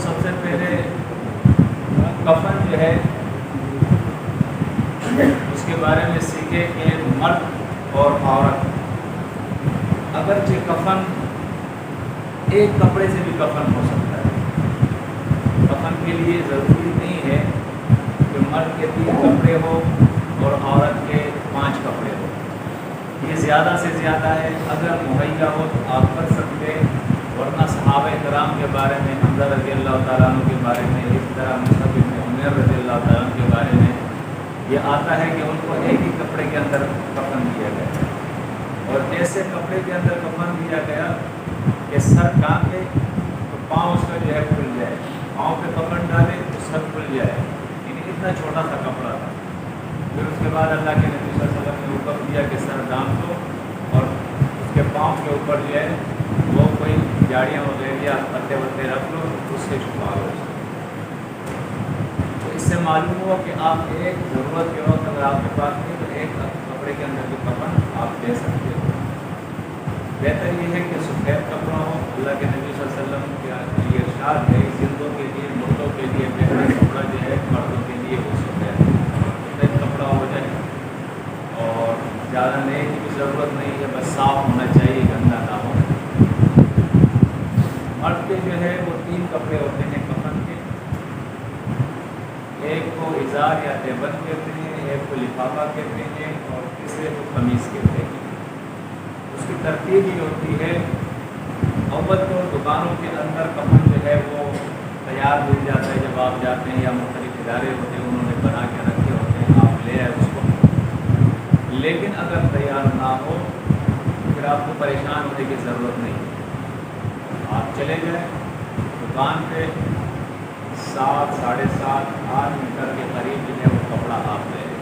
سب سے پہلے کفن جو ہے اس کے بارے میں سیکھے کہ مرد اور عورت، اگرچہ کفن ایک کپڑے سے بھی کفن ہو سکتا ہے، کفن کے لیے ضروری نہیں ہے کہ مرد کے 3 کپڑے ہو اور عورت کے 5 کپڑے ہو، یہ زیادہ سے زیادہ ہے۔ اگر مہیا ہو تو آپ کر سکتے، ورنہ صحابہ کرام کے بارے میں، حمزہ رضی اللہ تعالیٰ عنہ کے بارے میں، اس طرح مصعب بن عمیر رضی اللہ تعالیٰ عنہ کے بارے میں یہ آتا ہے کہ ان کو ایک ہی کپڑے کے اندر کفن دیا گیا، اور ایسے کپڑے کے اندر کفن دیا گیا کہ سر ڈھانپے تو پاؤں اس کا جو ہے کھل جائے، پاؤں پہ کفن ڈالے تو سر کھل جائے، یعنی اتنا چھوٹا سا کپڑا تھا۔ پھر اس کے بعد اللہ کے نبی صلی اللہ علیہ وسلم نے حکم دیا کہ سر ڈھانپ دو اور اس کے پاؤں کے اوپر جو ہے وہ کوئی جاڑیاں وغیرہ یا پتے وتے رکھ لو، اس سے چھپا لو۔ تو اس سے معلوم ہوا کہ آپ ایک ضرورت کے وقت اگر آپ کے پاس نہیں تو ایک کپڑے کے اندر بھی کفن آپ دے سکتے ہو۔ بہتر یہ ہے کہ سفید کپڑا ہو، اللہ کے نبی صلی اللہ علیہ وسلم کا یہ ارشاد ہے، زندوں کے لیے، مردوں کے لیے بہتر کپڑا جو ہے مردوں کے لیے وہ سفید کپڑا ہو جائے، اور زیادہ نئے کی بھی ضرورت نہیں ہے، بس صاف ہونا چاہیے، گندا نہ ہو۔ مرد کے جو ہے وہ 3 کپڑے ہوتے ہیں کفن کے، ایک کو ازار یا تیبند کہتے ہیں، ایک کو لفافہ کہتے ہیں، اور تیسرے کو قمیص کہتے ہیں۔ اس کی ترتیب یہ ہوتی ہے، اول تو دکانوں کے اندر کفن جو ہے وہ تیار مل جاتا ہے، جب آپ جاتے ہیں یا مختلف ادارے ہوتے ہیں انہوں نے بنا کے رکھے ہوتے ہیں، آپ لے آئے اس کو۔ لیکن اگر تیار نہ ہو پھر آپ کو پریشان ہونے کی ضرورت نہیں، آپ چلے جائیں دکان پہ 7 ساڑھے 7 8 میٹر کے قریب جو ہے وہ کپڑا آپ لے لیں۔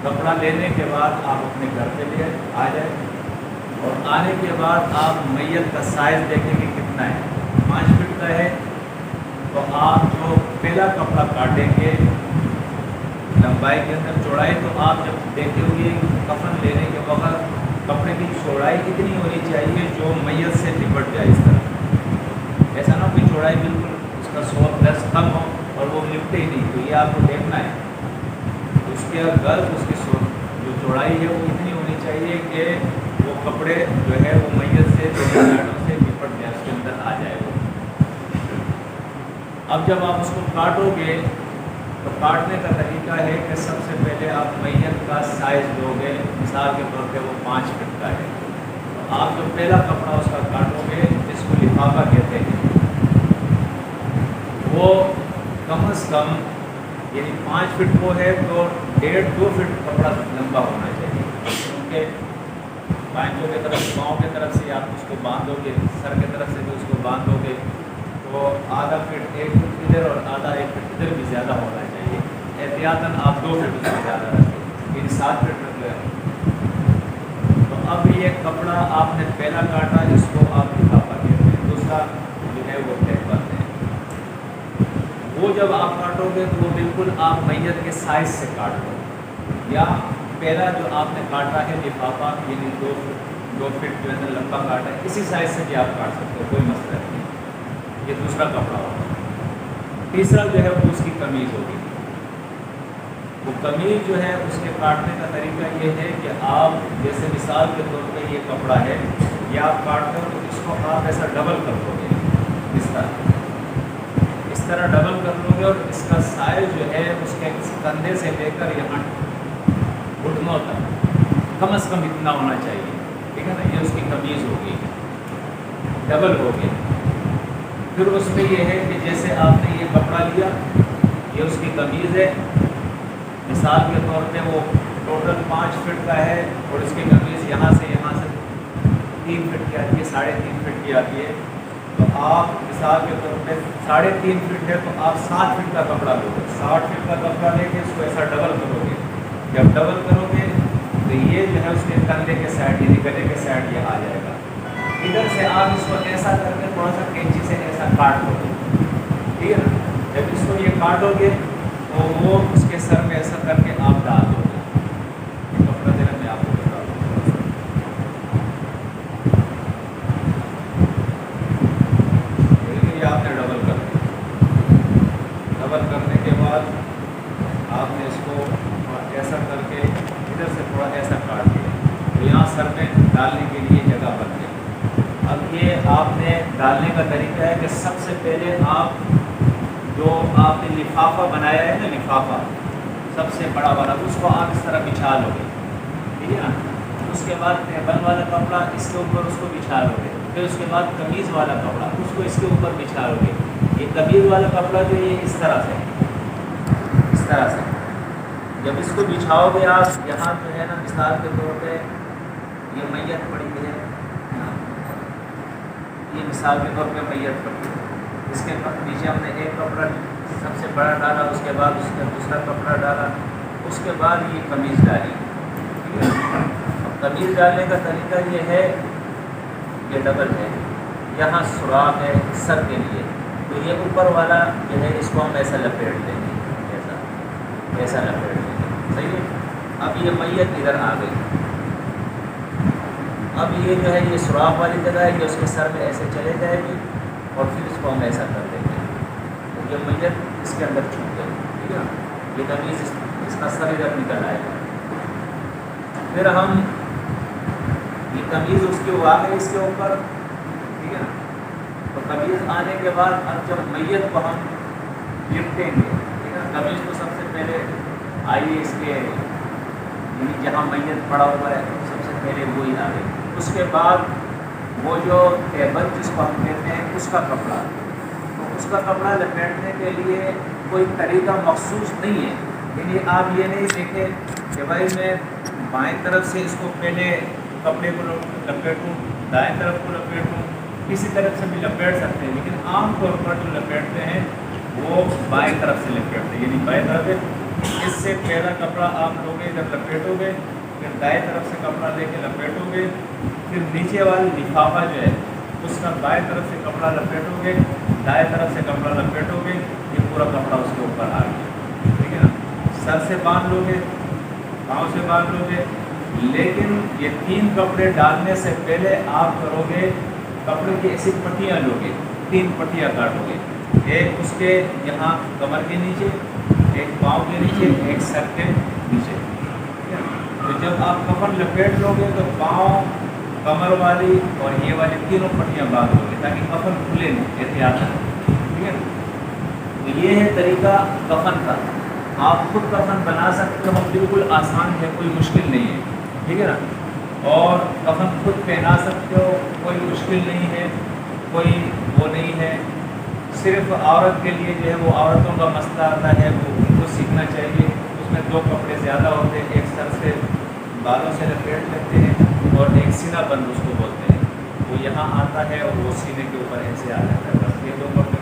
کپڑا لینے کے بعد آپ اپنے گھر پہ لے آ جائیں، اور آنے کے بعد آپ میت کا سائز دیکھیں کہ کتنا ہے، 5 فٹ کا ہے تو آپ جو پہلا کپڑا کاٹیں گے لمبائی کے اندر، چوڑائی تو آپ جب دیکھیں گے کفن لینے کے وقت کپڑے کی چوڑائی اتنی ہونی چاہیے جو میت سے لپٹ جائے، اس طرح، ایسا نہ کوئی چوڑائی بالکل اس کا 100 پلس کم ہو اور وہ لپٹے ہی نہیں، تو یہ آپ کو دیکھنا ہے۔ اس کے غرض اس کی جو چوڑائی ہے وہ اتنی ہونی چاہیے کہ وہ کپڑے جو ہے وہ میت سے سائڈوں سے لپٹ جائے، اس کے اندر آ جائے وہ۔ اب جب آپ اس کو کاٹو گے تو کاٹنے کا طریقہ ہے کہ سب سے پہلے آپ میت کا سائز لو گے، مثال کے طور پہ وہ 5 فٹ کا ہے، تو آپ جو پہلا کپڑا اس کا کاٹو گے جس کو لفافہ کہتے ہیں، وہ کم از کم یعنی 5 فٹ کو ہے تو 1.5-2 فٹ کپڑا لمبا ہونا چاہیے، کیونکہ بائنچوں کی طرف، پاؤں کی طرف سے آپ اس کو باندھو گے، سر کی طرف سے بھی اس کو باندھو گے تو آدھا فٹ 1 فٹ ادھر اور آدھا 1 فٹ ادھر بھی زیادہ ہونا چاہیے، احتیاطاً آپ 2 فٹ اس سے زیادہ رکھیں، یعنی 7 فٹ رکھ لیں۔ تو اب یہ کپڑا آپ نے پہلا کاٹا، اس کو آپ لفافہ کہتے ہیں، دوسرا جو ہے وہ تہبند ہے۔ وہ جب آپ کاٹو گے تو وہ بالکل آپ میت کے سائز سے کاٹ لو، یا پہلا جو آپ نے کاٹا ہے لفافہ یعنی 2 فٹ جو ہے لمبا کاٹا ہے، اسی سائز سے بھی آپ کاٹ سکتے ہو، کوئی مسئلہ نہیں، یہ دوسرا کپڑا ہوگا۔ تیسرا جو ہے وہ اس کی قمیض ہوگی، وہ قمیض جو ہے اس کے کاٹنے کا طریقہ یہ ہے کہ آپ جیسے مثال کے طور پہ یہ کپڑا ہے، یہ آپ کاٹتے ہو تو اس کو آپ ایسا ڈبل کر دو گے، اس طرح ڈبل کر لو گے، اور اس کا سائز جو ہے اس کے کندھے سے لے کر یہاں گھٹنوں تک کم از کم اتنا ہونا چاہیے، ٹھیک ہے نا، یہ اس کی قمیض ہوگی، ڈبل ہوگی۔ پھر اس میں یہ ہے کہ جیسے آپ نے یہ کپڑا لیا، یہ اس کی قمیض ہے، مثال کے طور پہ وہ ٹوٹل 5 فٹ کا ہے، اور اس کی قمیض یہاں سے 3 فٹ کی آتی ہے، 3.5 فٹ کی آتی ہے، تو آپ مثال کے طور پہ 3.5 فٹ ہے تو آپ 7 فٹ کا کپڑا لو گے، 60 فٹ کا کپڑا لے کے اس کو ایسا ڈبل کرو گے، جب ڈبل کرو گے تو یہ جو ہے اس کے کندھے کے سائڈ یعنی گلے کے سائڈ یہ آ جائے گا، ادھر سے آپ اس کو ایسا کر کے تھوڑا سا کینچی سے ایسا کاٹ لو گے، ٹھیک ہے نا، جب اس کو یہ کاٹو گے تو وہ اس کے سر میں ایسا کر کے آپ ڈال دو گے، یہ کپڑا دینا میں آپ کو بتا دوں، یہ آپ نے ڈبل کر ڈالنے کا طریقہ ہے کہ سب سے پہلے آپ جو آپ نے لفافہ بنایا ہے نا، لفافہ سب سے بڑا والا، اس کو آپ اس طرح بچھا لو گے، ٹھیک ہے نا. اس کے بعد ٹیبل والا کپڑا اس کے اوپر اس کو بچھا لو گے. پھر اس کے بعد قمیض والا کپڑا اس کو اس کے اوپر بچھا لو گے. یہ قمیض والا کپڑا جو یہ اس طرح سے جب اس کو بچھاؤ گے آپ، یہاں جو ہے نا مثال کے طور پہ یہ میت پڑی ہے، یہ مثال کے طور پہ میت پڑی ہے، اس کے نیچے ہم نے ایک کپڑا سب سے بڑا ڈالا، اس کے بعد اس کا دوسرا کپڑا ڈالا، اس کے بعد یہ قمیض ڈالی. اب قمیض ڈالنے کا طریقہ یہ ہے، یہ ڈبل ہے، یہاں سوراخ ہے سر کے لیے، تو یہ اوپر والا جو ہے اس کو ہم ایسا لپیٹ دیں گے، ایسا لپیٹ دیں گے. صحیح ہے. اب یہ میت ادھر آ گئی، اب یہ جو ہے یہ سوراخ والی جگہ ہے، یہ اس کے سر میں ایسے چلے جائے گی اور پھر اس کو ہم ایسا کر دیں گے. یہ میت اس کے اندر چھپ گئی، ٹھیک ہے. یہ قمیض اس کا سر ادھر نکل آئے گا. پھر ہم یہ قمیض اس کے آ گئی اس کے اوپر، ٹھیک ہے نا. تو قمیض آنے کے بعد اب جب میت کو ہم لپٹیں گے، ٹھیک ہے، قمیض کو سب سے پہلے آئیے اس کے یعنی جہاں میت پڑا ہوا ہے سب سے پہلے وہی آ گئی. اس کے بعد وہ جو ٹیبل جس کو ہم کہتے ہیں اس کا کپڑا، تو اس کا کپڑا لپیٹنے کے لیے کوئی طریقہ مخصوص نہیں ہے. یعنی آپ یہ نہیں دیکھیں کہ بھائی میں بائیں طرف سے اس کو پہلے کپڑے کو لپیٹوں، دائیں طرف کو لپیٹوں، کسی طرف سے بھی لپیٹ سکتے ہیں، لیکن عام طور پر جو لپیٹتے ہیں وہ بائیں طرف سے لپیٹتے ہیں. یعنی بائیں طرف اس سے پہلا کپڑا آپ لوگے ادھر لپیٹو گے، پھر دائیں طرف سے کپڑا لے کے لپیٹو گے، پھر نیچے والی لفافہ جو ہے اس کا بائیں طرف سے کپڑا لپیٹو گے، دائیں طرف سے کپڑا لپیٹو گے، یہ پورا کپڑا اس کے اوپر آ گیا، ٹھیک ہے نا. سر سے باندھ لو گے، پاؤں سے باندھ لو گے، لیکن یہ 3 کپڑے ڈالنے سے پہلے آپ کرو گے کپڑے کی ایسی پٹیاں لو گے، 3 پٹیاں کاٹو گے، ایک اس کے یہاں کمر کے نیچے، ایک پاؤں کے نیچے، ایک سر کے نیچے. تو جب آپ کفن لپیٹ لو گے تو پاؤں، کمر والی اور یہ والی تینوں پٹیاں باندھ لو گے تاکہ کفن کھلے نہیں، احتیاط ہے، ٹھیک ہے. تو یہ ہے طریقہ کفن کا. آپ خود کفن بنا سکتے ہو، بالکل آسان ہے، کوئی مشکل نہیں ہے، ٹھیک ہے نا. اور کفن خود پہنا سکتے ہو، کوئی مشکل نہیں ہے، کوئی وہ نہیں ہے. صرف عورت کے لیے جو ہے وہ عورتوں کا مسئلہ آتا ہے، وہ ان کو سیکھنا چاہیے. اس میں 2 کپڑے زیادہ ہوتے ہیں، ایک سر سے بالوں سے لپیٹ لیتے ہیں اور ایک سینہ بند اس کو بولتے ہیں، وہ یہاں آتا ہے اور وہ سینے کے اوپر ایسے آ جاتا ہے. بس یہ 2 کپڑے